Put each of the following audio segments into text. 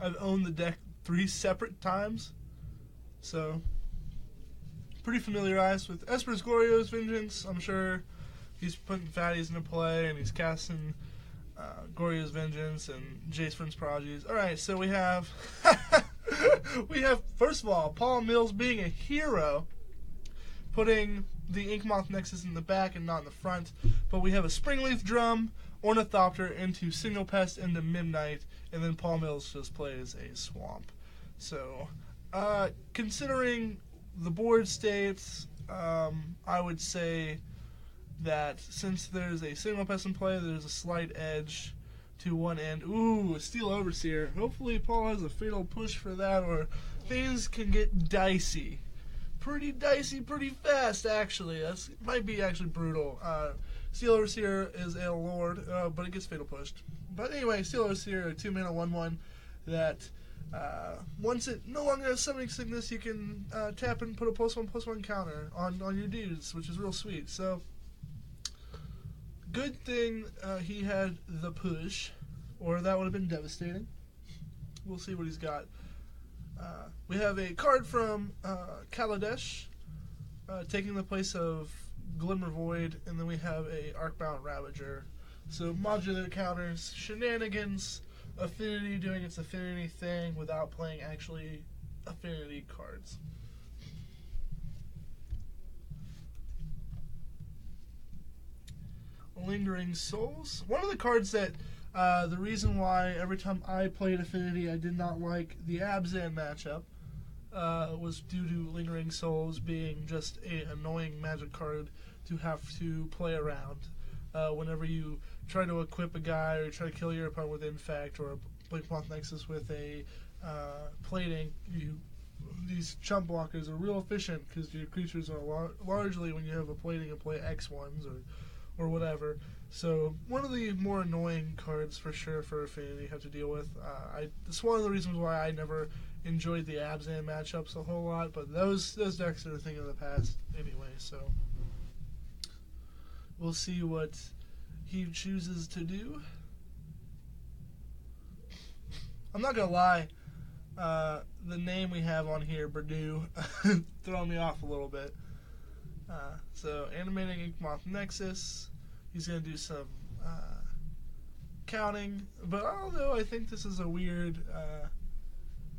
I've owned the deck 3 separate times, so pretty familiarized with Esper's Goryo's Vengeance. I'm sure he's putting fatties into play, and he's casting Goryo's Vengeance and Jace Vryn's Prodigies. Alright, so we have first of all, Paul Mills being a hero, putting the Inkmoth Nexus in the back and not in the front. But we have a Springleaf Drum, Ornithopter into Signal Pest into Midnight, and then Paul Mills just plays a Swamp. So, considering the board states, I would say that since there's a Signal Pest in play, there's a slight edge to one end. Ooh, a Steel Overseer. Hopefully Paul has a Fatal Push for that, or things can get dicey. Pretty dicey, pretty fast, actually. That might be actually brutal. Steel Overseer is a Lord, but it gets Fatal Pushed. But anyway, Steel Overseer, a 2-mana 1/1 that once it no longer has Summoning Sickness, you can tap and put a +1/+1 counter on your dudes, which is real sweet. So, good thing he had the push, or that would have been devastating. We'll see what he's got. We have a card from Kaladesh, taking the place of Glimmer Void, and then we have a Arcbound Ravager. So modular counters, shenanigans, Affinity doing its Affinity thing without playing actually Affinity cards. Lingering Souls. One of the cards that the reason why every time I played Affinity I did not like the Abzan matchup was due to Lingering Souls being just an annoying Magic card to have to play around. Whenever you try to equip a guy or try to kill your opponent with Infect or a Inkmoth Nexus with a plating, these chump blockers are real efficient because your creatures are largely, when you have a plating, and play X1s or whatever. So one of the more annoying cards for sure for Affinity you have to deal with. It's one of the reasons why I never enjoyed the Abzan matchups a whole lot, but those decks are a thing of the past anyway, so we'll see what he chooses to do. I'm not gonna lie, the name we have on here, Brady, throwing me off a little bit. So, animating Inkmoth Nexus. He's going to do some counting. But although I think this is a weird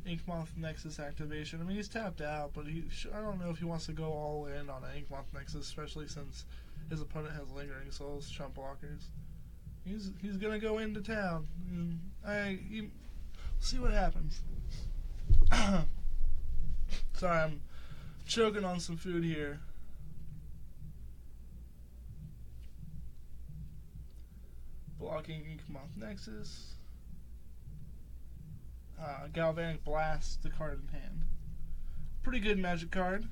Inkmoth Nexus activation. I mean, he's tapped out, but I don't know if he wants to go all in on an Inkmoth Nexus, especially since his opponent has Lingering Souls, chump blockers. He's going to go into town. See what happens. Sorry, I'm choking on some food here. Blocking Inkmoth Nexus. Galvanic Blast, the card in hand. Pretty good Magic card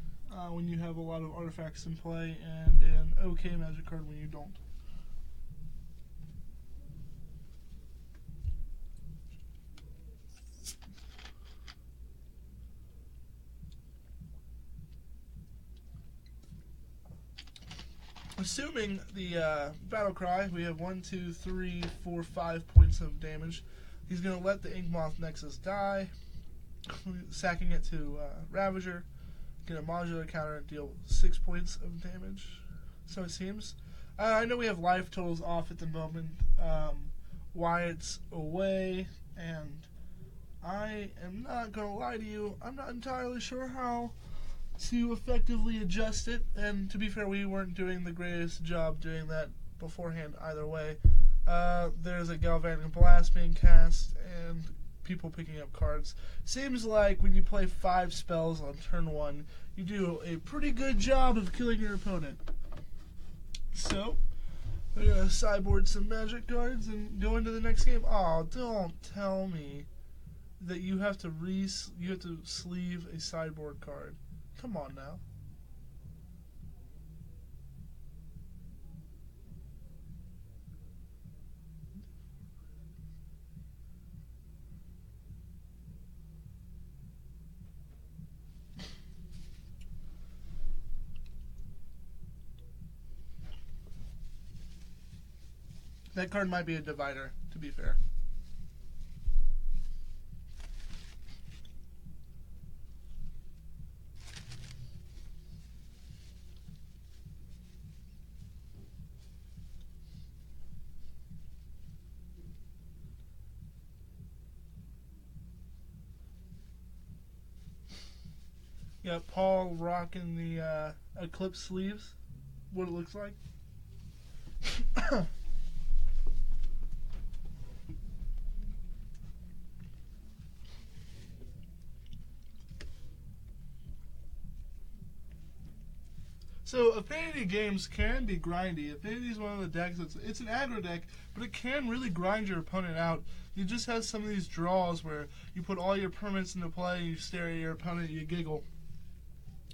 when you have a lot of artifacts in play, and an okay Magic card when you don't. Assuming the Battle Cry, we have 1, 2, 3, 4, 5 points of damage. He's going to let the Inkmoth Nexus die, sacking it to Ravager, get a modular counter and deal 6 points of damage, so it seems. I know we have life totals off at the moment. Wyatt's away, and I am not going to lie to you, I'm not entirely sure how to effectively adjust it, and to be fair, we weren't doing the greatest job doing that beforehand either way. There's a Galvanic Blast being cast, and people picking up cards. Seems like when you play 5 spells on turn 1, you do a pretty good job of killing your opponent. So, we're going to sideboard some Magic cards and go into the next game. Oh, don't tell me that you have to sleeve a sideboard card. Come on now. That card might be a divider, to be fair. Yeah, Paul rocking the Eclipse sleeves. What it looks like. So, Affinity games can be grindy. Affinity is one of the decks it's an aggro deck, but it can really grind your opponent out. You just have some of these draws where you put all your permanents into play, you stare at your opponent, you giggle.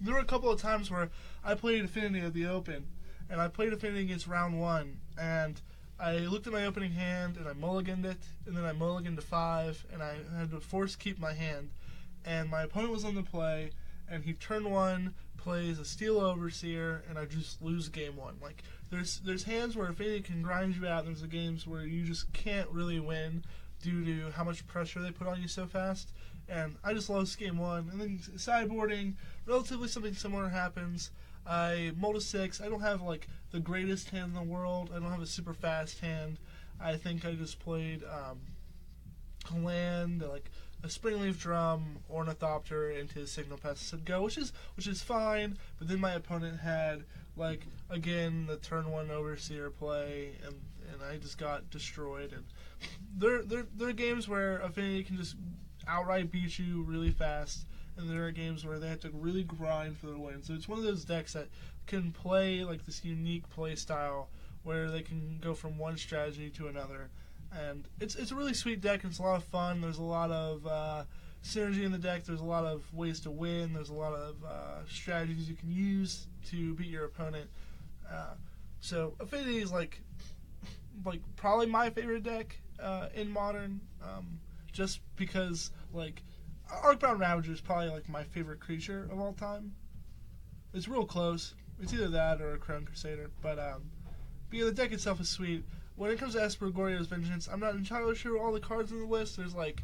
There were a couple of times where I played Affinity at the Open, and I played Affinity against round 1, and I looked at my opening hand, and I mulliganed it, and then I mulliganed to 5, and I had to force keep my hand. And my opponent was on the play, and he turn 1 plays a Steel Overseer, and I just lose game 1. Like, there's hands where Affinity can grind you out, and there's the games where you just can't really win due to how much pressure they put on you so fast. And I just lost game 1. And then sideboarding, relatively something similar happens. I mull to 6. I don't have, like, the greatest hand in the world. I don't have a super fast hand. I think I just played a land, like a Springleaf Drum, Ornithopter into his Signal Pest said go, which is fine. But then my opponent had, like, again, the turn 1 Overseer play, and I just got destroyed. And there are games where Affinity can just outright beat you really fast, and there are games where they have to really grind for their win. So it's one of those decks that can play like this unique play style where they can go from one strategy to another. And it's a really sweet deck, and it's a lot of fun. There's a lot of synergy in the deck. There's a lot of ways to win. There's a lot of strategies you can use to beat your opponent. So Affinity is like probably my favorite deck in Modern, just because like Arcbound Ravager is probably like my favorite creature of all time. It's real close. It's either that or a Crown Crusader, but yeah, the deck itself is sweet. When it comes to Esper, Goryo's Vengeance, I'm not entirely sure all the cards on the list. There's like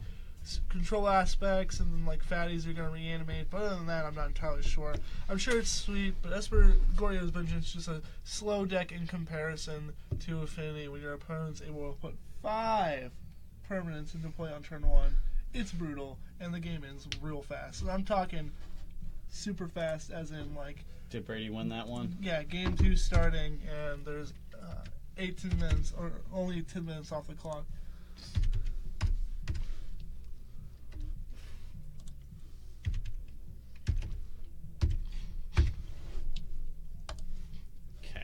control aspects and then like fatties are going to reanimate, but other than that, I'm not entirely sure. I'm sure it's sweet, but Esper, Goryo's Vengeance is just a slow deck in comparison to Affinity when your opponent's able to put 5 permanents into play on turn 1. It's brutal, and the game ends real fast. And I'm talking super fast, as in like... Did Brady win that one? Yeah, game 2 starting, and there's 18 minutes, or only 10 minutes off the clock. Okay.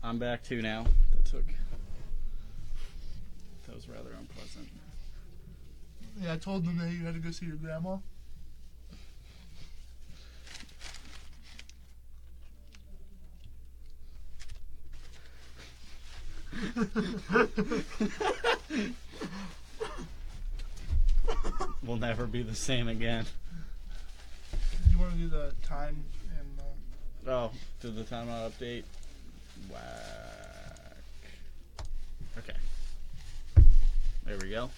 I'm back 2 now. That was rather unpleasant. Yeah, I told them that you had to go see your grandma. We'll never be the same again. You want to do the time and... Oh, do the timeout update? Whack. Okay. There we go.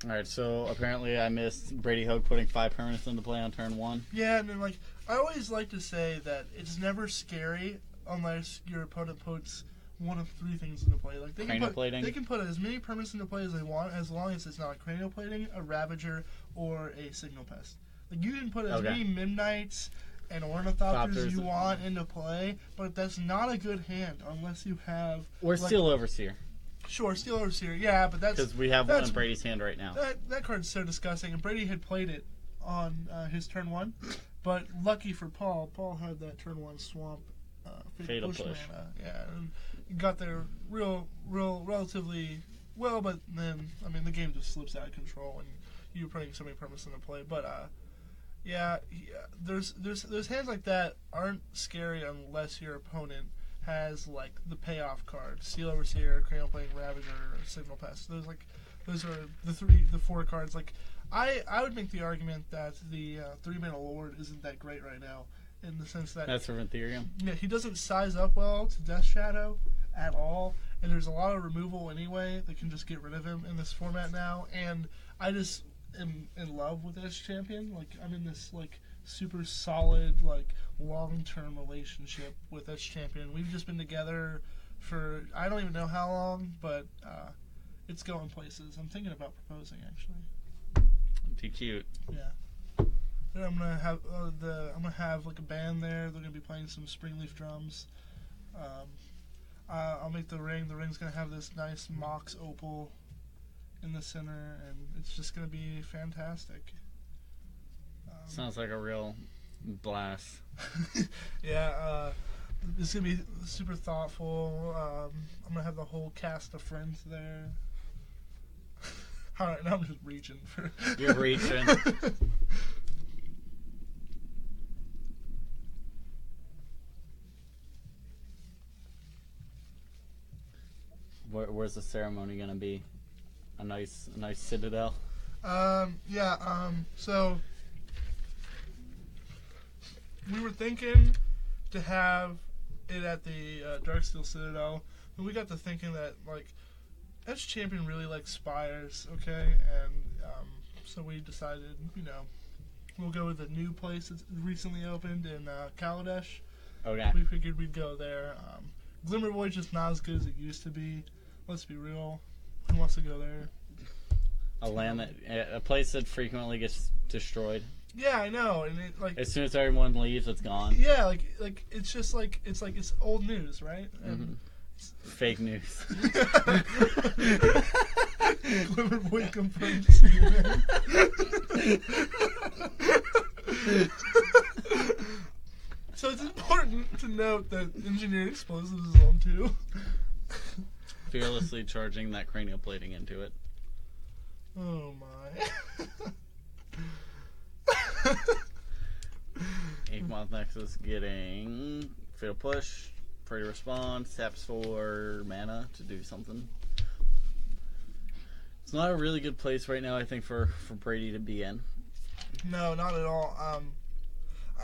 Alright, so apparently I missed Brady Hogue putting 5 permanents into play on turn 1. Yeah, and then, like, I always like to say that it's never scary unless your opponent puts one of 3 things into play. Like, they can put as many permanents into play as they want, as long as it's not a cranial plating, a Ravager, or a Signal Pest. Like, you can put as many Midnights and Ornithopters as you want into play, but that's not a good hand unless you have... Or like, Steel Overseer. Sure, Steel Overseer, yeah, but that's... Because we have one in Brady's hand right now. That card's so disgusting, and Brady had played it on his turn 1, but lucky for Paul had that turn 1 Swamp Fatal Push. Mana. Yeah, and got there relatively well, but then, I mean, the game just slips out of control, and you're putting so many permanents into play, but... Yeah, there's hands like that aren't scary unless your opponent has like the payoff card, Steel Overseer, Cranial Plating, Ravager, or Signal Pest. Those are the 4 cards. Like I would make the argument that the 3-mana Lord isn't that great right now, in the sense that that's from Ethereum. Yeah, he doesn't size up well to Death Shadow at all, and there's a lot of removal anyway that can just get rid of him in this format now. And I just am in love with this champion. Like, I'm in this like super solid like long-term relationship with this champion. We've just been together for I don't even know how long, but it's going places. I'm thinking about proposing, actually. Too cute. Yeah. And I'm gonna have like a band there. They're gonna be playing some Springleaf drums. I'll make the ring. The ring's gonna have this nice Mox opal in the center, and it's just gonna be fantastic. Sounds like a real blast. Yeah, it's gonna be super thoughtful. I'm gonna have the whole cast of friends there. All right, now I'm just reaching for. You're reaching. Where's the ceremony gonna be? A nice citadel. So we were thinking to have it at the Darksteel Citadel, and we got to thinking that like Edge Champion really likes spires, okay, and so we decided, we'll go with the new place that's recently opened in Kaladesh. Okay. We figured we'd go there. Glimmer Void's just not as good as it used to be. Let's be real. Who wants to go there? A place that frequently gets destroyed. Yeah, I know, and it like as soon as everyone leaves, it's gone. Yeah, like it's just like it's old news, right? And fake news. Glimmer Void confirmed CNN. So it's important to note that engineered explosives is on too. Fearlessly charging that cranial plating into it. Oh my. Inkmoth Nexus getting Fatal Push, Pretty Response, taps for mana to do something. It's not a really good place right now, I think, for Brady to be in. No, not at all.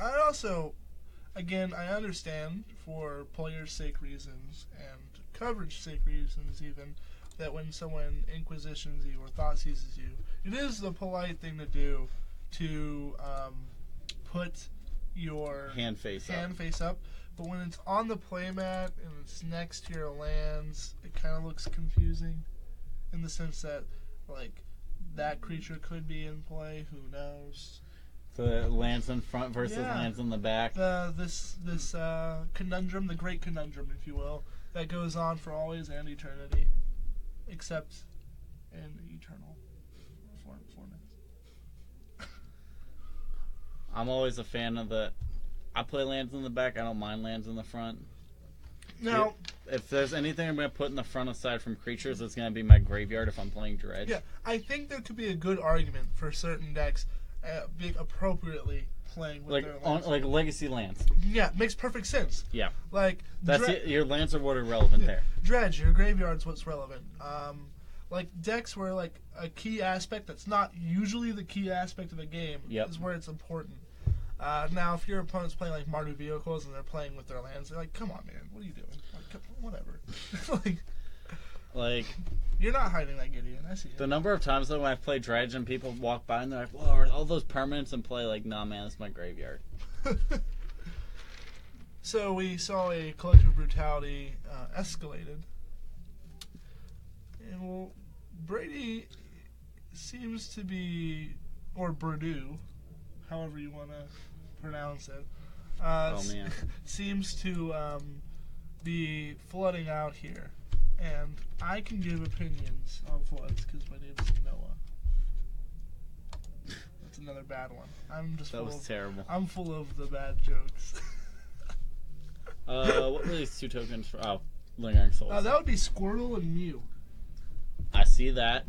I also, again, I understand for players' sake reasons and coverage sake reasons even, that when someone inquisitions you or thought seizes you, it is the polite thing to do to put your hand face up. But when it's on the playmat and it's next to your lands, it kind of looks confusing in the sense that, like, that creature could be in play. Who knows? The lands in front versus lands in the back. This conundrum, the great conundrum, if you will, that goes on for always and eternity, except in eternal formats. I'm always a fan of I play lands in the back. I don't mind lands in the front. Now, if there's anything I'm going to put in the front aside from creatures, it's going to be my graveyard if I'm playing Dredge. Yeah, I think there could be a good argument for certain decks being appropriately playing with their lands. Like legacy lands. Yeah, makes perfect sense. Yeah. Like your lands are what are relevant there. Dredge, your graveyard's what's relevant. Like decks where like a key aspect that's not usually the key aspect of a game is where it's important. Now, if your opponent's playing like Mardu vehicles and they're playing with their lands, they're like, "Come on, man, what are you doing? Like, whatever." like, you're not hiding that, Gideon. I see it. The number of times though when I've played Dredge and people walk by and they're like, "Whoa, are all those permanents in play?" Like, nah, man, it's my graveyard. So we saw a collective brutality escalated, and well, Brady seems to be, or Bradu, however you want to pronounce it, seems to be flooding out here. And I can give opinions on floods because my name is Noah. That's another bad one. That was terrible. I'm full of the bad jokes. What were these two tokens for? Oh, Lingering Souls. That would be Squirtle and Mew. I see that.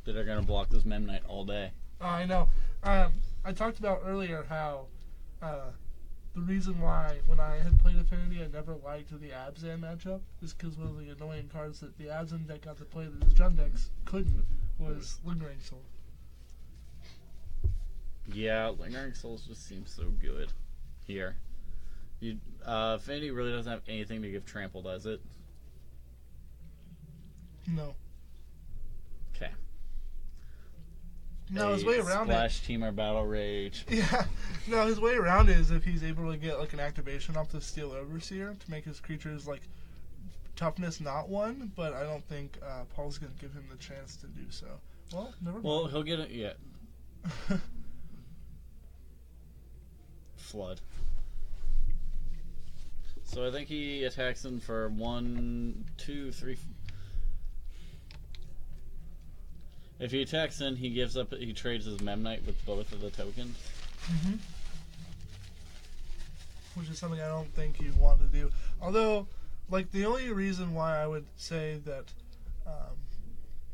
They're gonna block this Memnite all day. I know. I talked about earlier how the reason why when I had played Affinity I never liked the Abzan matchup is because one of the annoying cards that the Abzan deck got to play that his Jund decks couldn't was Lingering Soul. Yeah, Lingering Souls just seems so good here. Affinity really doesn't have anything to give Trample, does it? No. Okay. No, his way around Splash Teamer Battle Rage. Yeah. No, his way around it is if he's able to get like an activation off the Steel Overseer to make his creatures like toughness not 1, but I don't think Paul's going to give him the chance to do so. Well, never mind. Well, he'll get it, yeah. Flood. So I think he attacks him for 1, 2, 3. If he attacks in, he gives up. He trades his Memnite with both of the tokens. Mm-hmm. Which is something I don't think you want to do. Although, like, the only reason why I would say that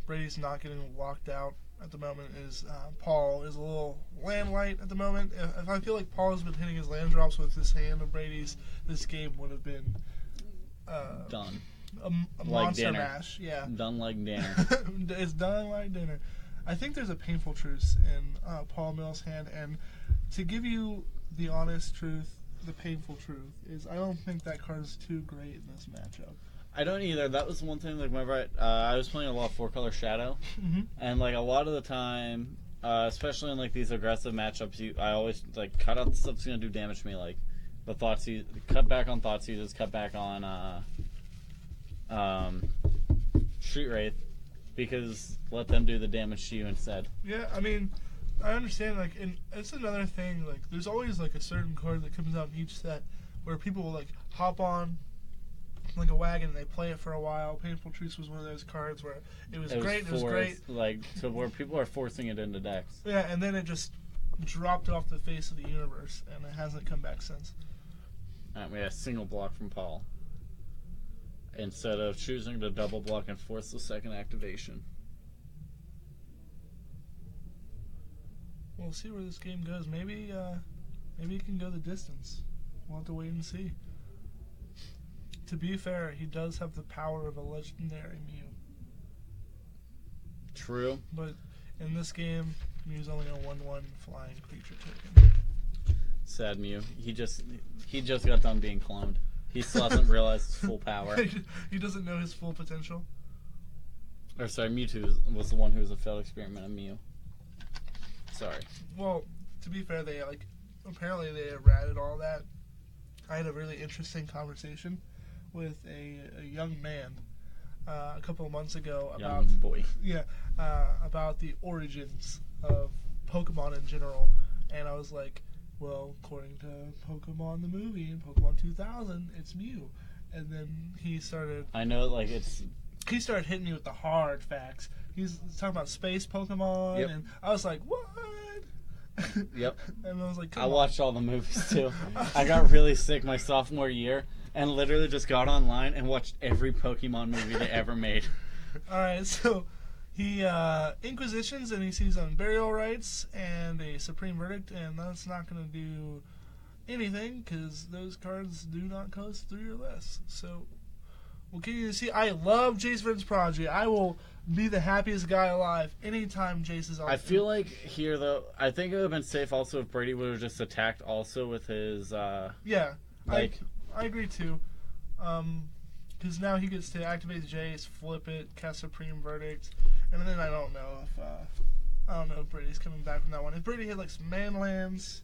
Brady's not getting locked out at the moment is Paul is a little land light at the moment. If I feel like Paul has been hitting his land drops with his hand of Brady's, this game would have been done. A like monster dinner. mash. Yeah. Done like dinner. It's done like dinner. I think there's a painful truce in Paul Mill's hand, and to give you the honest truth, the painful truth is I don't think that card is too great in this matchup. I don't either. That was one thing. Like whenever I was playing a lot of 4-color Shadow, and like a lot of the time, especially in like these aggressive matchups, I always like cut out the stuff that's gonna do damage to me. Like the Thoughtseize, cut back on Thoughtseizes, cut back on Street Wraith, because let them do the damage to you instead. Yeah, I mean, I understand. Like, and it's another thing. Like, there's always like a certain card that comes out in each set where people will like hop on like a wagon and they play it for a while. Painful Truce was one of those cards where it was great. It was great. Like to where people are forcing it into decks. Yeah, and then it just dropped off the face of the universe, and it hasn't come back since. We had a single block from Paul, instead of choosing to double block and force the second activation. We'll see where this game goes. Maybe it can go the distance. We'll have to wait and see. To be fair, he does have the power of a legendary Mew. True. But in this game, Mew's only a 1/1 flying creature token. Sad Mew. He just got done being cloned. He still hasn't realized his full power. He doesn't know his full potential. Or sorry, Mewtwo was the one who was a failed experiment of Mew. Sorry. Well, to be fair, they apparently they errated all that. I had a really interesting conversation with a young man a couple of months ago about about the origins of Pokemon in general, and I was like, well, according to Pokemon the movie and Pokemon 2000, it's Mew. And then he started... I know, like, it's... He started hitting me with the hard facts. He's talking about space Pokemon, and I was like, what? Yep. And I was like, I watched all the movies, too. I got really sick my sophomore year, and literally just got online and watched every Pokemon movie they ever made. Alright, so... He inquisitions and he sees burial rites and a supreme verdict, and that's not going to do anything because those cards do not coast through your list. So we'll continue to see. I love Jace Vryn's Prodigy. I will be the happiest guy alive anytime Jace is on. I feel like here though, I think it would have been safe also if Brady would have just attacked also with his. Yeah, I agree too. Because now he gets to activate Jace, flip it, cast Supreme Verdict, and then I don't know if Brady's coming back from that one. If Brady hit like some manlands,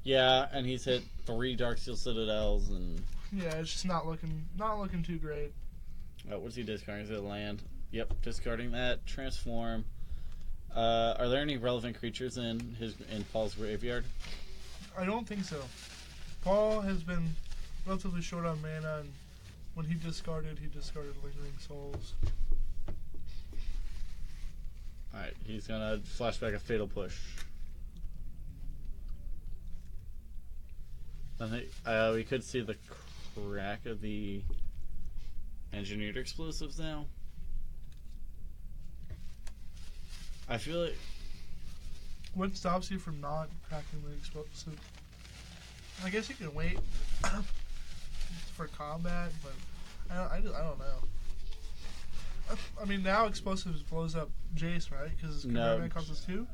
yeah, and he's hit 3 Darksteel Citadels, and yeah, it's just not looking too great. Oh, what's he discarding? Is it land? Yep, discarding that. Transform. Are there any relevant creatures in Paul's graveyard? I don't think so. Paul has been relatively short on mana, and when he discarded Lingering Souls. Alright, he's gonna flashback a Fatal Push. I think we could see the crack of the engineered explosives now. I feel like... What stops you from not cracking the explosive? I guess you can wait for combat, but I don't know. I mean, now explosives blows up Jace, right? Because conversion costs us 2?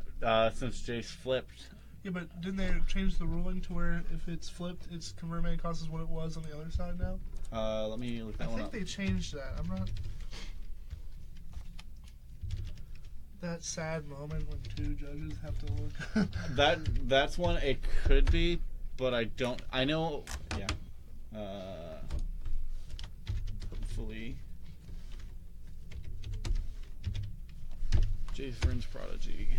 Since Jace flipped. Yeah, but didn't they change the ruling to where if it's flipped, its conversion cost is what it was on the other side now? Let me look that one up. I think they changed that. I'm not... that sad moment when two judges have to look. That's one it could be, but I don't. I know. Yeah. Hopefully, Jay Friends Prodigy.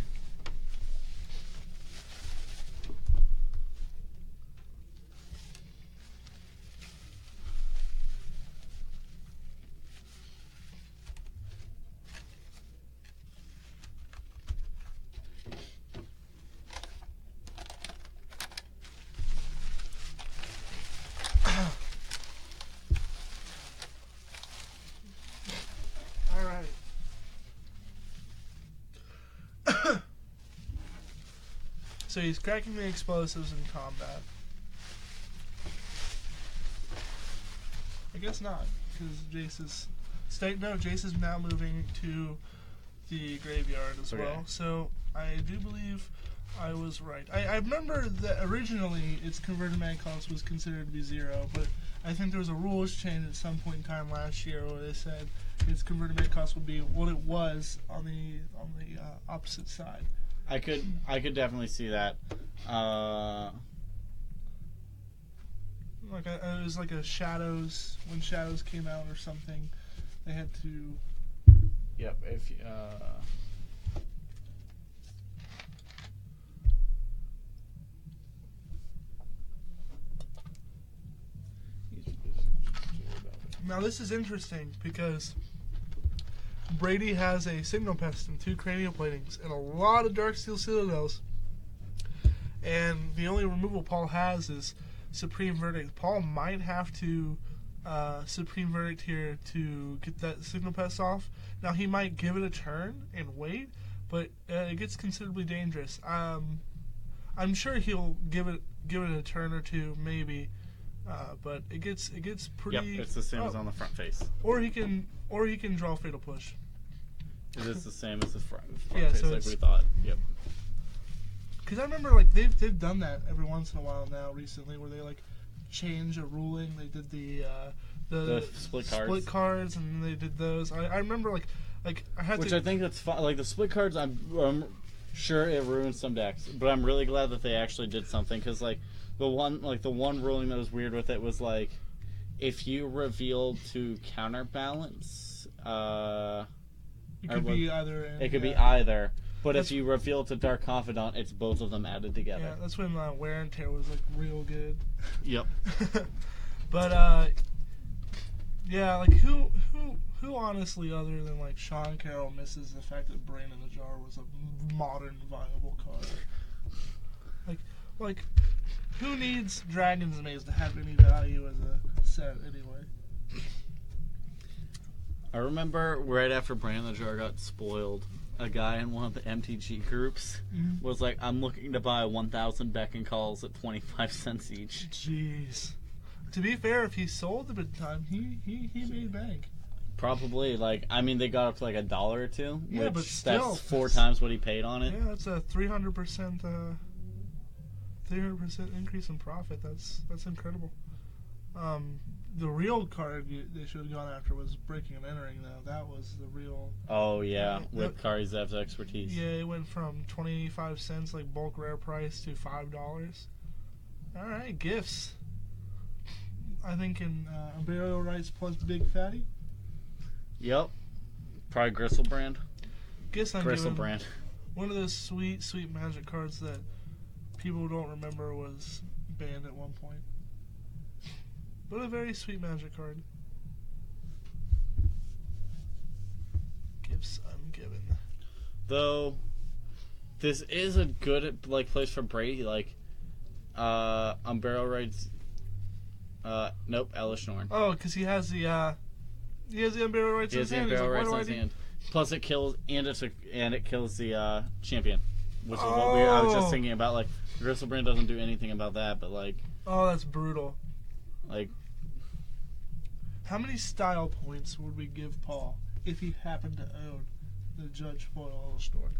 So he's cracking the explosives in combat. I guess not, because Jace is... Jace is now moving to the graveyard as well. So I do believe I was right. I remember that originally its converted mana cost was considered to be 0, but I think there was a rules change at some point in time last year where they said its converted mana cost would be what it was on the opposite side. I could definitely see that. Like it was like a Shadows, when Shadows came out or something, they had to. Yep. If Now this is interesting because Brady has a Signal Pest and 2 Cranial Platings and a lot of Darksteel Citadels. And the only removal Paul has is Supreme Verdict. Paul might have to Supreme Verdict here to get that Signal Pest off. Now he might give it a turn and wait, but it gets considerably dangerous. I'm sure he'll give it a turn or two, maybe. But it gets pretty. Yep, it's the same as on the front face. Or he can draw Fatal Push. It is the same as the front yeah, face, so like we thought. Yep. Because I remember like they've done that every once in a while now recently, where they like change a ruling. They did the split cards, and they did those. I remember like I had I think that's fun. Like the split cards, I'm sure it ruined some decks, but I'm really glad that they actually did something, because like the one ruling that was weird with it was like if you revealed to counterbalance, it could be either. It could be either. But if you reveal to Dark Confidant, it's both of them added together. Yeah, that's when Wear and Tear was like real good. Yep. But yeah, like who honestly, other than like Sean Carroll, misses the fact that Brain in the Jar was a modern viable card? Like who needs Dragon's Maze to have any value as a set anyway? I remember right after Brain in the Jar got spoiled, a guy in one of the MTG groups was like, I'm looking to buy 1,000 Beck and Calls at 25 cents each. Jeez. To be fair, if he sold them in time, he made bank. Probably. Like, I mean, they got up to like $1 or $2. Yeah, which but still. That's 4 times what he paid on it. Yeah, that's a 300% increase in profit. That's incredible. The real card they should have gone after was Breaking and Entering, though. That was the real... Oh, yeah, with Kari Zev's expertise. Yeah, it went from 25 cents, like bulk rare price, to $5. All right, gifts. I think in Burial Rights plus Big Fatty. Yep. Probably Gristlebrand. Gifts I'm Gristlebrand. One of those sweet, sweet Magic cards that people don't remember was banned at one point. But a very sweet Magic card. Gifts ungiven. Though, this is a good place for Brady. Like, Barrel Rights. Nope, Elish Norn. Oh, because he has the Unburial Rights in his hand. Plus, it kills it kills the champion, which is what I was just thinking about. Like, Gristlebrand doesn't do anything about that, but like. Oh, that's brutal. Like, how many style points would we give Paul if he happened to own the Judge Foil Store?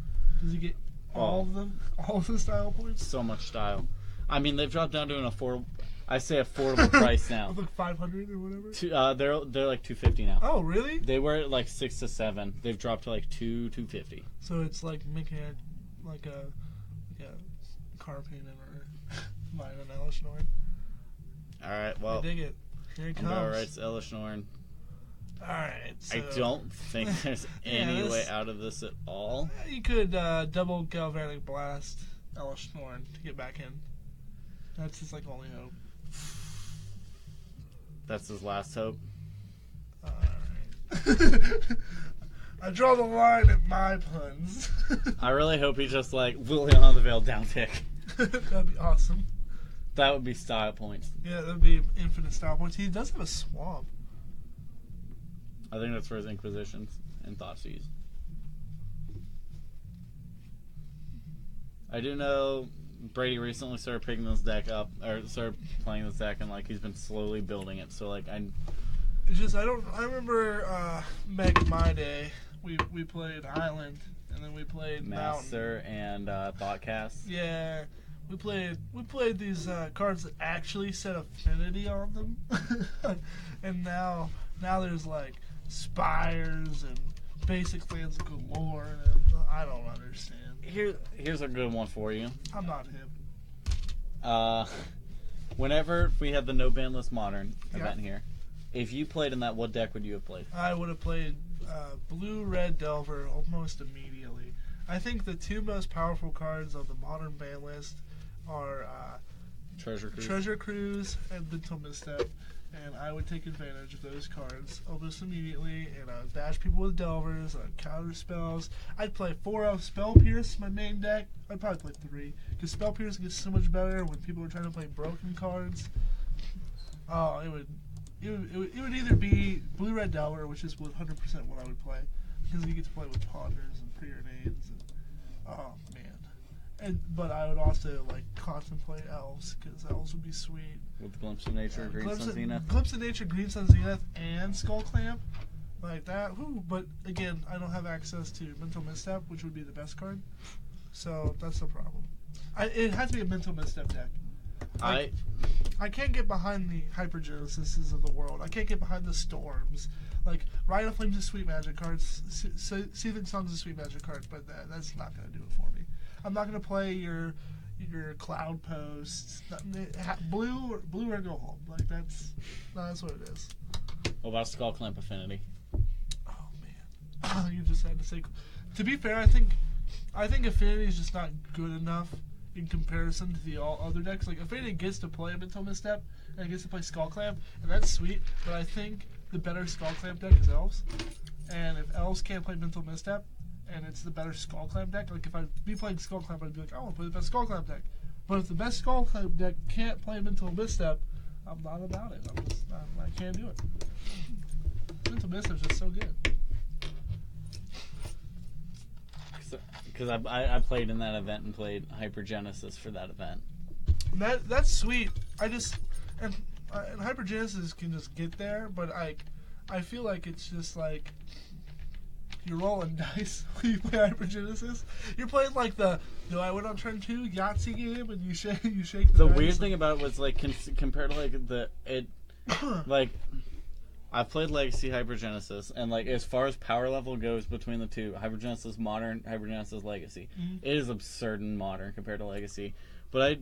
Does he get all of them? All of the style points? So much style. I mean, they've dropped down to an affordable price now. Like 500 or whatever. They're like 250 now. Oh, really? They were at like 6 to 7. They've dropped to like 250. So it's like making it like a car payment or buying an Elishnorn. All right, well, I dig it. Here it comes. All right, it's Elishnorn. All right. So, I don't think there's any way out of this at all. You could double Galvanic Blast Elishnorn to get back in. That's his like only hope. That's his last hope. All right. I draw the line at my puns. I really hope he just like Liliana the Veil down tick. That'd be awesome. That would be style points. Yeah, that'd be infinite style points. He does have a swamp. I think that's for his Inquisitions and Thoughtseize. I do know Brady recently started picking this deck up, or started playing this deck, and like he's been slowly building it. So like It's just I remember back in my day we played Island and then we played Master Mountain. and Thoughtcast. Yeah, we played these cards that actually set Affinity on them, and now there's like Spires and basic lands galore, and I don't understand. Here's a good one for you. I'm not hip. Whenever we had the no ban list modern Yeah. event here, if you played in that, what deck would you have played? I would have played Blue-Red Delver almost immediately. I think the two most powerful cards on the modern ban list are Treasure Cruise and Mental Misstep, and I would take advantage of those cards almost immediately, and I would bash people with Delvers, I'd counter spells. I'd play 4 Spell Pierce, my main deck. I'd probably play 3, because Spell Pierce gets so much better when people are trying to play broken cards. Oh, it would either be Blue-Red Delver, which is 100% what I would play, because you get to play with Ponders and Preordains, and oh man. But I would also like contemplate Elves, because Elves would be sweet. With Glimpse of Nature, Green Sun Zenith. Glimpse of Nature, Green Sun Zenith, and Skull Clamp, like that. Whew. But again, I don't have access to Mental Misstep, which would be the best card. So that's the problem. It has to be a Mental Misstep deck. I can't get behind the Hypergenesises of the world. I can't get behind the Storms. Like, Rite of Flames is Sweet Magic cards. Seething Songs is Sweet Magic card, but that's not going to do it for me. I'm not going to play your Cloud Posts. Blue or go home. Like, that's what it is. What about Skull Clamp Affinity? Oh, man. You just had to say... To be fair, I think Affinity is just not good enough in comparison to the all other decks. Like, Affinity gets to play Mental Misstep, and it gets to play Skull Clamp, and that's sweet, but I think the better Skull Clamp deck is Elves. And if Elves can't play Mental Misstep, and it's the better Skull Clamp deck, like if I'd be playing Skull Clamp, I'd be like, I want to play the best Skull Clamp deck. But if the best Skull Clamp deck can't play Mental Misstep, I'm not about it. I can't do it. Mental Misstep's just so good. Because I played in that event and played Hypergenesis for that event. That's sweet. And Hypergenesis can just get there, but I feel like it's just like you're rolling dice when you play Hypergenesis. You're playing like do I win on turn 2 Yahtzee game, and you shake the dice. Weird thing about it was like compared to like like I've played Legacy Hypergenesis, and like as far as power level goes between the two, Hypergenesis Modern, Hypergenesis Legacy, it is absurd in Modern compared to Legacy. But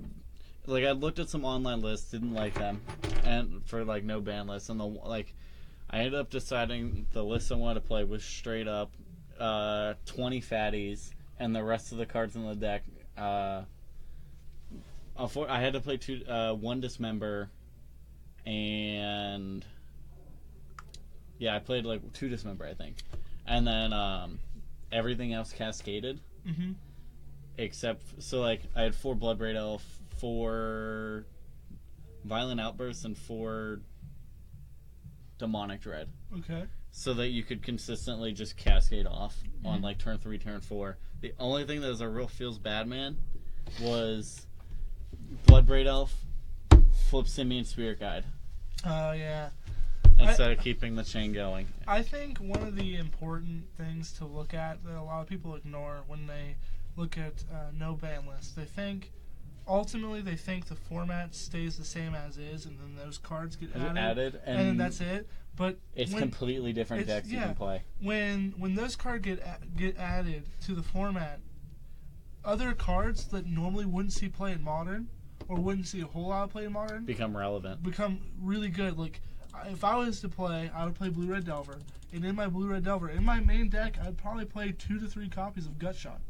I looked at some online lists, didn't like them, and for like no ban lists, and I ended up deciding the list I wanted to play was straight up 20 fatties, and the rest of the cards in the deck. I had to play 1 Dismember, and yeah, I played like 2 Dismember, I think, and then everything else cascaded, except I had 4 Bloodbraid Elf, 4 Violent Outbursts, and 4 Demonic Dread. Okay. So that you could consistently just cascade off on like turn 3, turn 4. The only thing that was a real feels bad man was Bloodbraid Elf, Flip Simian Spirit Guide. Oh, yeah. Instead of keeping the chain going. I think one of the important things to look at that a lot of people ignore when they look at no ban lists, they think ultimately they think the format stays the same as is, and then those cards get added, and then that's it. But it's completely different decks you can play. When those cards get added to the format, other cards that normally wouldn't see play in Modern, or wouldn't see a whole lot of play in Modern, become relevant. Become really good. Like, if I was to play, I would play Blue-Red Delver. And in my Blue-Red Delver, in my main deck, I'd probably play 2 to 3 copies of Gutshot.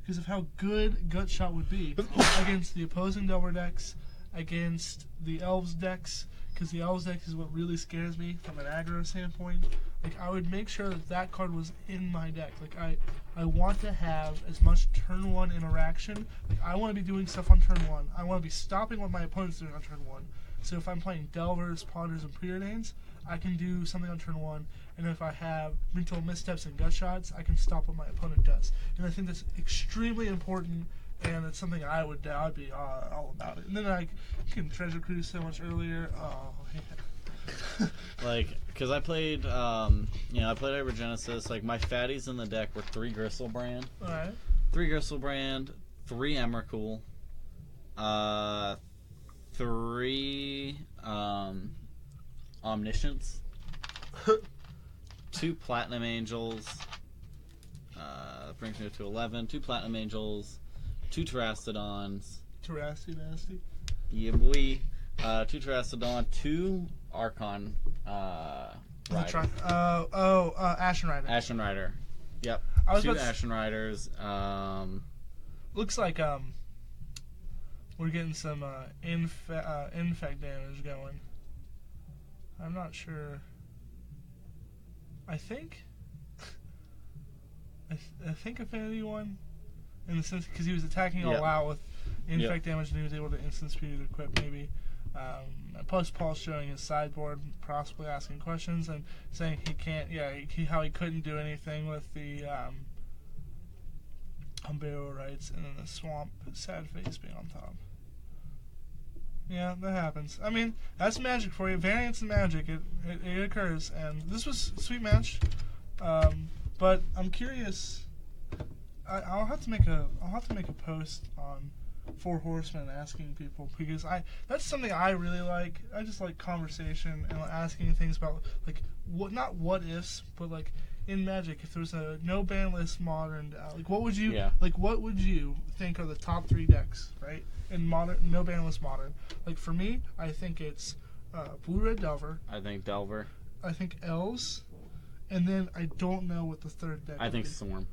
Because of how good Gutshot would be against the opposing Delver decks, against the Elves decks, because the Elves deck is what really scares me from an aggro standpoint. Like, I would make sure that card was in my deck. Like, I want to have as much turn 1 interaction. Like, I want to be doing stuff on turn 1. I want to be stopping what my opponent's doing on turn 1. So if I'm playing Delvers, Ponders, and Preordains, I can do something on turn 1. And if I have Mental Missteps and Gutshots, I can stop what my opponent does. And I think that's extremely important, and it's something I'd be all about it. And then I can Treasure Cruise so much earlier. Oh, yeah. Like, because I played, I played Ebergenesis. Like, my fatties in the deck were 3 Gristlebrand. Alright. 3 Gristlebrand, 3 Emrakul, 3 Omniscience, 2 Platinum Angels, that brings me to 11, 2 Platinum Angels, 2 Terastodons. Nasty. Yeah, boy. 2 Terastodon, 2 Archon Rider. Ashen Rider. Ashen Rider. Yep. 2 Ashen Riders. Looks like we're getting some infect damage going. I'm not sure. I think Affinity won in the sense because he was attacking all out with infect damage, and he was able to instant speed equip maybe. Plus, Paul's showing his sideboard, possibly asking questions and saying he can't. How he couldn't do anything with the Umbeo rights, and then the swamp sad face being on top. Yeah, that happens. I mean, that's Magic for you. Variance in Magic, it occurs, and this was a sweet match. But I'm curious. I'll have to make a post on Four Horsemen asking people, because that's something I really like. I just like conversation and asking things about not what ifs, but like in Magic, if there's a no ban list Modern, what would you think are the top 3 decks, right? In Modern, no ban list Modern. Like for me, I think it's Blue-Red Delver. I think Delver. I think Elves, and then I don't know what the third deck. I think Storm.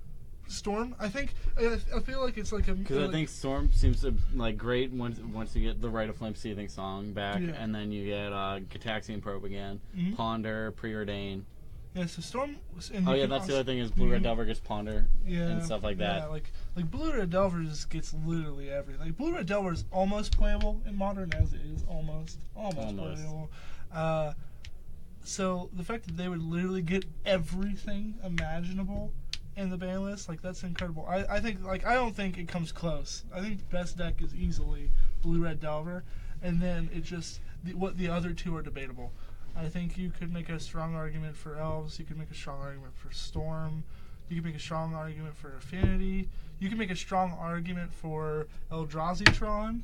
Storm. I feel like it's like a. Because I think Storm seems to great once you get the Rite of Flame Seething Song back, and then you get Gataxian Probe again, Ponder, Preordain. Yeah, so Storm. And that's the other thing is Blue-Red Delver gets Ponder and stuff like that. Yeah, like Blue-Red Delver just gets literally everything. Like Blue-Red Delver is almost playable in Modern as it is almost playable. So the fact that they would literally get everything imaginable in the ban list, that's incredible. I think I don't think it comes close. I think the best deck is easily Blue-Red Delver, and then it just the other 2 are debatable. I think you could make a strong argument for Elves. You could make a strong argument for Storm. You could make a strong argument for Affinity. You can make a strong argument for Eldrazi-tron.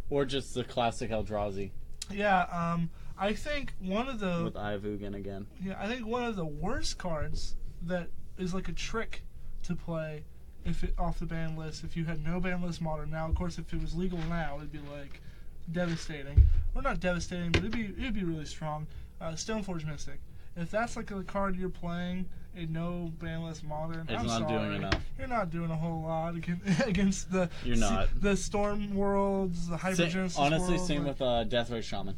Or just the classic Eldrazi. Yeah, I think one of the... With Ivugan again. Yeah, I think one of the worst cards that is like a trick to play off the ban list, if you had no ban list Modern. Now, of course, if it was legal now, it'd be devastating. Well, not devastating, but it'd be really strong. Stoneforge Mystic. If that's like a card you're playing, a no ban list Modern, it's not doing enough. You're not doing a whole lot against the. You're not the Storm worlds, the Hypergenesis. Honestly, worlds, same with Deathrite Shaman.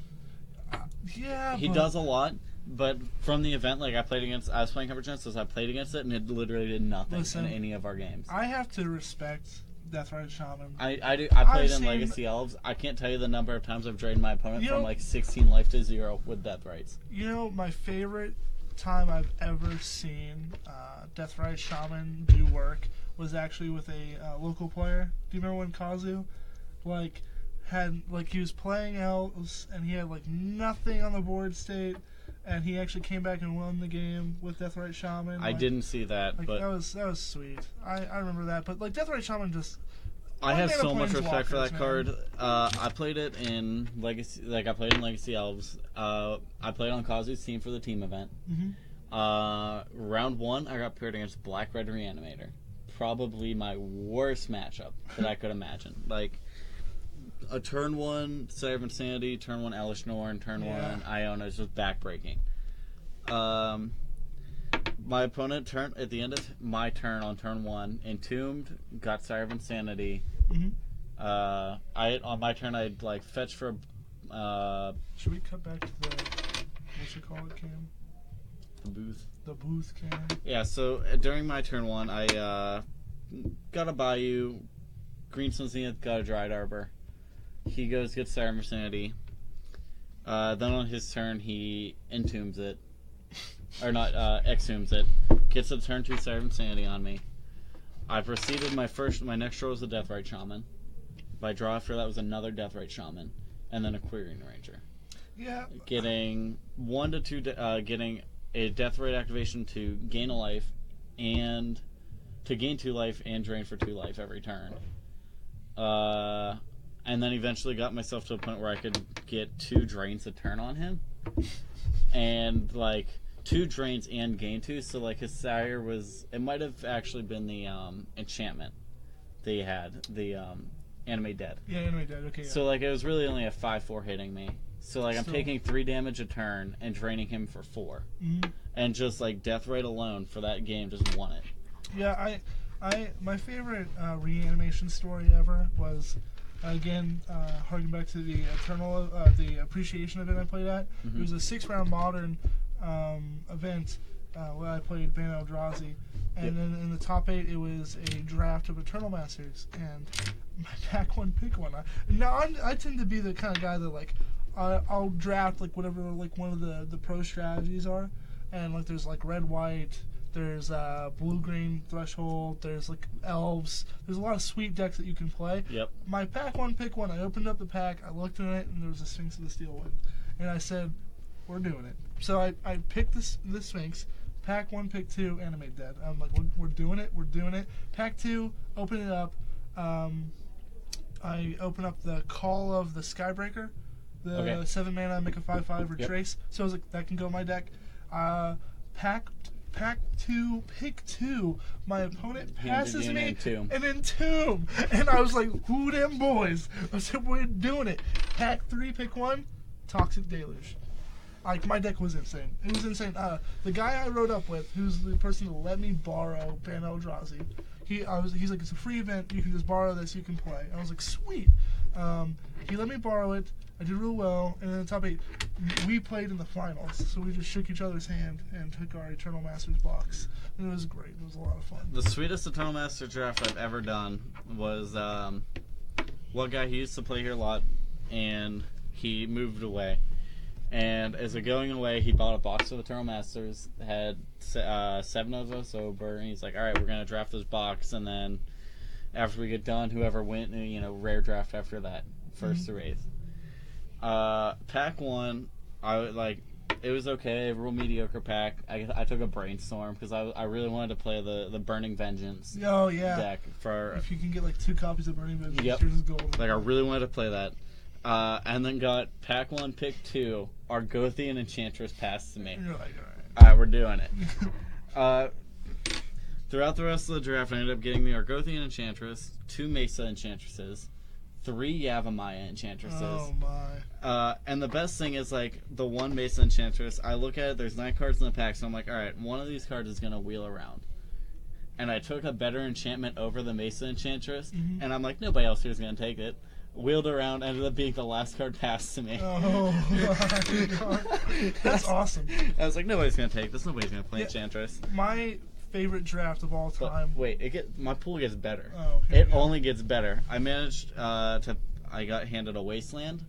He but does a lot, but from the event, I was playing Hypergenesis, I played against it, and it literally did nothing in any of our games. I have to respect Deathrite Shaman. I played in Legacy Elves. I can't tell you the number of times I've drained my opponent from 16 life to 0 with Deathrites. My favorite time I've ever seen Deathrite Shaman do work was actually with a local player. Do you remember when Kazu he was playing Elves and he had nothing on the board state, and he actually came back and won the game with Deathrite Shaman. I didn't see that, but that was sweet. I remember that, but Deathrite Shaman just I have Mana so much respect for that Planeswalkers, card. I played it in Legacy, I played in Legacy Elves. I played on Kazu's team for the team event. Round 1, I got paired against Black Red Reanimator. Probably my worst matchup that I could imagine. Like, a turn 1 Sire of Insanity, turn 1 Elish Norn, turn 1 Iona is just backbreaking. My opponent at the end of my turn on turn 1, Entombed, got Sire of Insanity. On my turn, I'd like fetch for. Should we cut back to the what you call it, Cam? The booth. The booth, Cam. Yeah. So during my turn 1, I got a Bayou. Greenstone Zenith got a Dried Arbor. He goes gets Sire of Insanity. Then on his turn, he entombs it. Or not, exhumes it. Gets a turn 2 Sire of Insanity on me. I proceeded my next draw was a Deathrite Shaman. My draw after that was another Deathrite Shaman. And then a Querying Ranger. Yeah. Getting 1 to 2, getting a Deathrite activation to gain a life, and to gain 2 life and drain for 2 life every turn. And then eventually got myself to a point where I could get 2 drains a turn on him. And, like, 2 drains and gain 2, so like his Sire was, it might have actually been the enchantment they had, the Anime Dead. Yeah, Anime Dead, okay. Yeah. So like it was really only a 5/4 hitting me. So like I'm Still. taking 3 damage a turn and draining him for 4. And just like Deathrite alone for that game just won it. Yeah, my favorite reanimation story ever was, again, harking back to the the Appreciation event I played at. It was a 6-round Modern event where I played Ban Eldrazi, and then in the top 8 it was a draft of Eternal Masters, and my pack 1 pick 1. I tend to be the kind of guy that like I'll draft like whatever like one of the pro strategies are, and like there's like red white. There's blue green threshold. There's like elves. There's a lot of sweet decks that you can play. Yep. My pack 1 pick 1. I opened up the pack. I looked at it, and there was a Sphinx of the Steel Wind, and I said, "We're doing it." So I picked the Sphinx. Pack 1, pick 2, Animate Dead. I'm like, we're doing it. We're doing it. Pack 2, open it up. I open up the Call of the Skybreaker, the 7 mana, make a 5/5 retrace. So I was like, that can go in my deck. Pack 2, pick 2. My opponent passes me an Entomb. And I was like, who them boys? I said, we're doing it. Pack 3, pick 1, Toxic Deluge. Like, my deck was insane. It was insane. The guy I rode up with, who's the person that let me borrow Ban Eldrazi, he's like, it's a free event. You can just borrow this. You can play. And I was like, sweet. He let me borrow it. I did real well. And then the top 8, we played in the finals. So we just shook each other's hand and took our Eternal Masters box. And it was great. It was a lot of fun. The sweetest Eternal Master draft I've ever done was one guy, he used to play here a lot, and he moved away. And as a going away, he bought a box of Eternal Masters, had 7 of us over, and he's like, alright, we're going to draft this box, and then after we get done, whoever went, rare draft after that, first through 8th. Pack 1, it was okay, real mediocre pack. I took a Brainstorm, because I really wanted to play the Burning Vengeance deck. If you can get like 2 copies of Burning Vengeance, yep. here's gold. Like, I really wanted to play that. And then got pack 1, pick 2, Argothian Enchantress passed to me. And you're like, alright, we're doing it. Throughout the rest of the draft, I ended up getting the Argothian Enchantress, 2 Mesa Enchantresses, 3 Yavimaya Enchantresses. Oh my. And the best thing is, like, the 1 Mesa Enchantress, I look at it, there's 9 cards in the pack, so I'm like, alright, one of these cards is going to wheel around. And I took a better enchantment over the Mesa Enchantress, and I'm like, nobody else here is going to take it. Wheeled around, ended up being the last card passed to me. Oh my god. That's awesome. I was like, nobody's going to take this, nobody's going to play Enchantress. My favorite draft of all time. But wait, my pool gets better. Oh, it only gets better. I managed I got handed a Wasteland,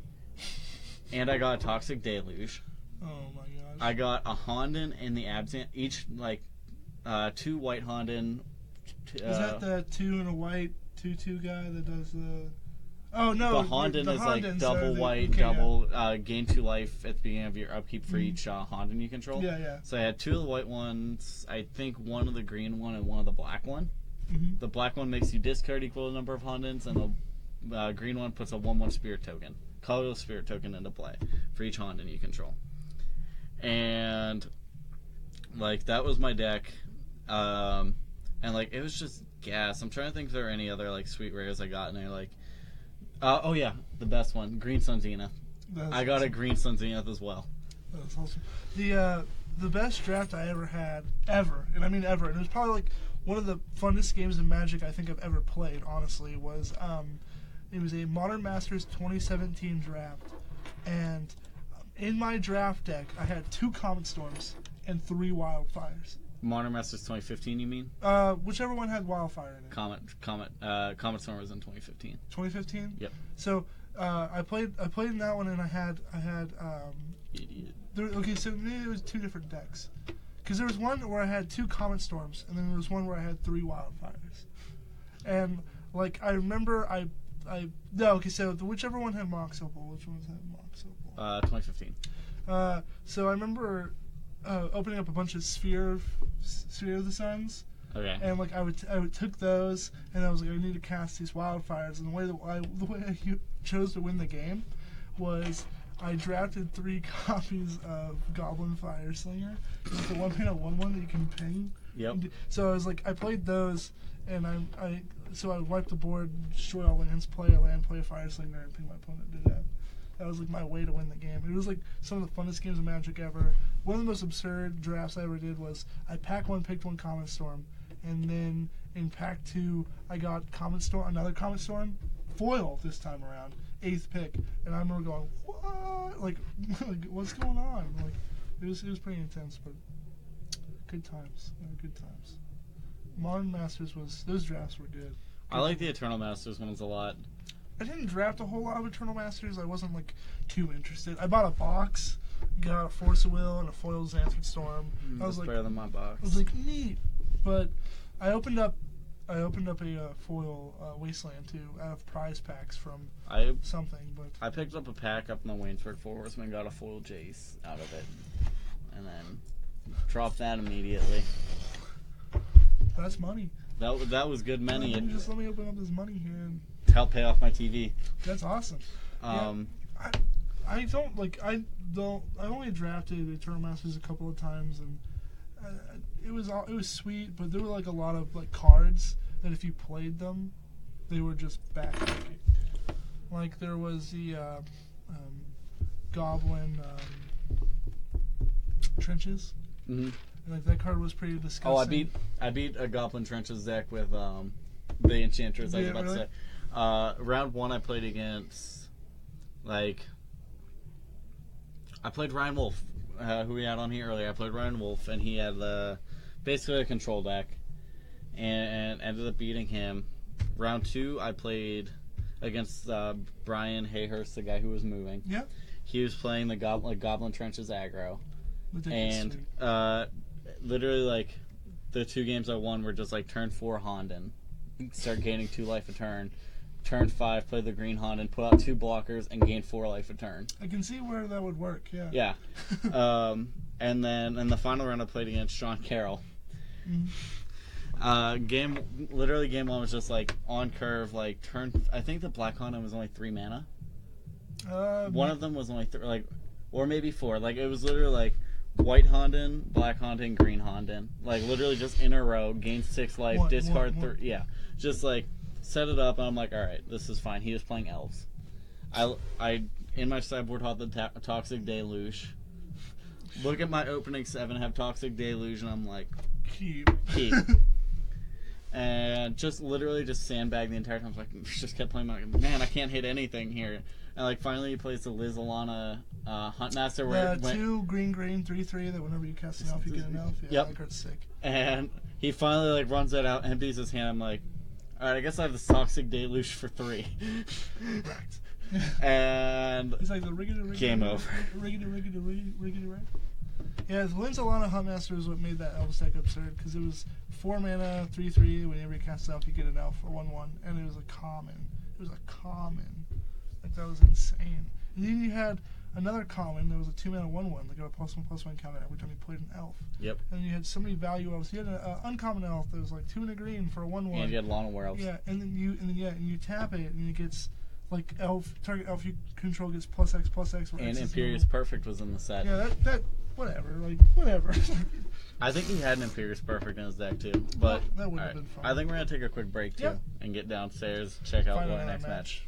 and I got a Toxic Deluge. Oh my gosh. I got a Honden and the Absent, each, 2 white Honden. Is that the 2 and a white 2/2 guy that does the... Oh no, the Honden is like double white, gain 2 life at the beginning of your upkeep for each Honden you control. Yeah. So I had 2 of the white ones, I think 1 of the green one and 1 of the black one. Mm-hmm. The black one makes you discard equal number of Hondens, and the green one puts a 1/1 spirit token, colorless spirit token, into play for each Honden you control. And like that was my deck, and like it was just gas. I'm trying to think if there are any other like sweet rares I got in there. Like, oh yeah, the best one, Green Sun Zenith. I got a Green Sun Zenith as well. That's awesome. The best draft I ever had, and I mean ever, and it was probably like one of the funnest games of Magic I think I've ever played, honestly, was it was a Modern Masters 2017 draft, and in my draft deck I had 2 Comet Storms and 3 Wildfires. Modern Masters 2015, you mean? Whichever one had Wildfire in it. Comet Storm was in 2015. 2015? Yep. So I played in that one, and I had Idiot. okay, so maybe it was 2 different decks. Because there was one where I had 2 Comet Storms, and then there was one where I had 3 Wildfires. And, like, I remember so whichever one had Mox Opal, which ones had Mox Opal? 2015. So I remember opening up a bunch of Sphere of the Suns. Okay. And, like, I took those, and I was like, I need to cast these Wildfires. And the way I chose to win the game was I drafted 3 copies of Goblin Fire Slinger. It's the 1/1 that you can ping. Yep. So I was like, I played those, and I wiped the board, destroy all lands, play a land, play a Fire Slinger, and ping my opponent to death. That was like my way to win the game. It was like some of the funnest games of Magic ever. One of the most absurd drafts I ever did was I pack 1, picked 1 Comet Storm, and then in pack 2 I got another Comet Storm, foil this time around, 8th pick, and I remember going, what? Like what's going on? Like it was pretty intense, but good times. They were good times. Modern Masters those drafts were good. I like the Eternal Masters ones a lot. I didn't draft a whole lot of Eternal Masters. I wasn't like too interested. I bought a box, got a Force of Will and a foil Xanthid Storm. I was like, better than my box. I was like, neat. But I opened up a foil Wasteland too out of prize packs from something. But I picked up a pack up in the Waynesburg Forest and got a foil Jace out of it, and then dropped that immediately. That's money. That was good money. Just let me open up this money here and help pay off my TV. That's awesome. I only drafted Eternal Masters a couple of times, and it was sweet, but there were like a lot of like cards that if you played them, they were just backbreaking. Like there was the Goblin Trenches. Mm-hmm. And, like that card was pretty disgusting. Oh, I beat a Goblin Trenches deck with the Enchantress. I was about to say. Round 1 I played against, like, I played Ryan Wolf, who we had on here earlier. I played Ryan Wolf, and he had basically a control deck, and ended up beating him. Round 2 I played against Brian Hayhurst, the guy who was moving. Yeah. He was playing the Goblin Trenches aggro. Ridiculous. And literally, like, the 2 games I won were just, like, turn 4 Honden. Start gaining 2 life a turn. Turn 5, play the green Honden, put out 2 blockers, and gain 4 life a turn. I can see where that would work, yeah. Yeah. And then in the final round I played against Sean Carroll. Mm-hmm. Game 1 was just, like, on curve, like, turn... I think the black Honden was only 3 mana. One of them was only, or maybe 4. Like, it was literally, like, white Honden, black Honden, green Honden. Like, literally just in a row, gain 6 life, discard 3. Yeah. Just, like, set it up, and I'm like, alright, this is fine. He was playing elves. I in my sideboard, had the Toxic Deluge. Look at my opening 7, have Toxic Deluge, and I'm like, keep. And just literally just sandbag the entire time. I was like, just kept playing. Like, man, I can't hit anything here. And like finally, he plays the Liz Alana Huntmaster. Where 2 green 3/3 that whenever you cast an elf, you get an elf. Yeah, yep. That card's sick. And he finally like runs that out, empties his hand. I'm like, all right, I guess I have the Toxic Deluge for 3. Right. And he's like the riggedy game over. Riggedy. Yeah, the Liz Alana Huntmaster is what made that elf deck absurd because it was 4 mana, 3/3. Whenever you cast an elf, you get an elf for 1/1, and it was a common. Like that was insane. And then you had another common that was a 2-mana 1/1 that got a +1/+1 counter every time you played an elf. Yep. And you had so many value elves. You had an uncommon elf that was like 2 and a green for a 1/1. And you had Lana Werewolves. Yeah, and then you tap it and it gets like target elf you control gets +X/+X. And Imperious Perfect was in the set. Yeah, that whatever. I think he had an Imperious Perfect in his deck too. But that would have been fun. I think we're gonna take a quick break too and get downstairs, check out what our next match.